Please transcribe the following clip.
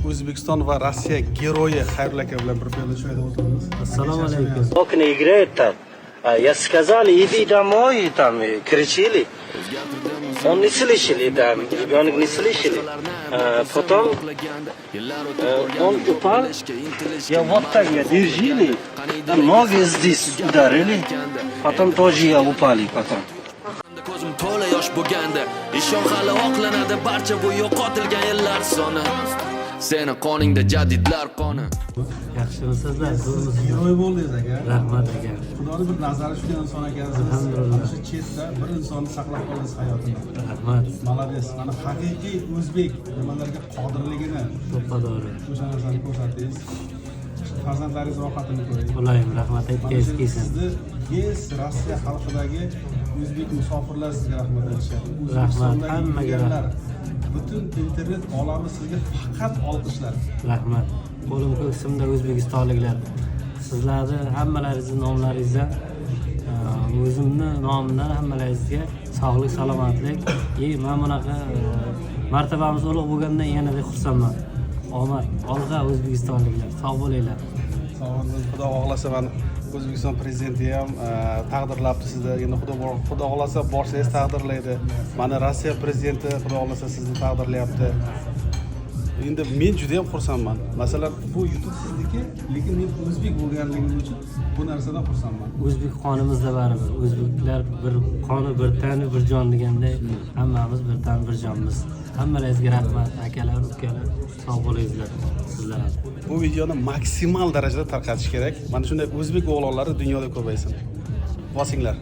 O'zbekiston va Rossiya geroyi Xayrullo aka bilan bir bellashuvda o'tiramiz. Assalomu alaykum. Окна играют там. Я сказал, иди домой, там, кричили. Он не слышали, там, ребенок не слышали. Потом он упал, я вот так я держали, ноги здесь ударили, потом тоже я упали потом. Ko'zim to'la yosh bo'lganda, ishon hali oqlanadi barcha bu yo'qotilgan yillar soni. Seni qoningda jadidlar qoni. Yaxshimisizlar? Geroy bo'ldingiz aka. Rahmat aka. Xudoni bir nazari tushgan inson ekansiz. Alhamdulillah. Shu chetda bir insonni saqlab qoldingiz hayotini. Rahmat. Malades. Mana haqiqiy o'zbek nimalarga qodirligini To'g'ri. o'sha narsani ko'rsatdingiz. Farzandlaringiz rohatini ko'ring. Ulayim, rahmat aytgansiz kelsin. Sizni yes Rossiya xalqidagi o'zbek musofirlar sizga rahmat aytishadi. Rahmat, hammaga rahmat. Butun internet olami sizga faqat olqishlar. Rahmat. Qo'lim ko'ksimda o'zbekistonliklar. Sizlarni hammalaringizni nomlaringizdan o'zimni nomimdan hammalaringizga sog'lik, salomatlik, mana bunaqa martabamiz ulug' bo'lgandan yanada xursandman. Omad, olg'a o'zbekistonliklar, sog' bo'linglar. Sog' bo'ling. Xudo xohlasa mana O'zbekiston prezidenti ham taqdirlabdi sizni. Endi Xudo xohlasa borsangiz taqdirlaydi. Mana Rossiya prezidenti Xudo xohlasa sizni taqdirlayapti. Endi men juda ham xursandman. Masalan, bu YouTube sizniki, lekin men o'zbek bo'lganligim uchun bu narsadan xursandman. O'zbek qonimizda baribir. O'zbeklar bir qoni, bir tani, bir jon deganday, hammamiz bir tan, bir jonmiz. Hammalaringizga rahmat, akalar, ukalar, sog' bo'linglar sizlar. Bu videoni maksimal darajada tarqatish kerak. Mana shunday o'zbek o'g'lonlari dunyoda ko'paysin. Bosinglar.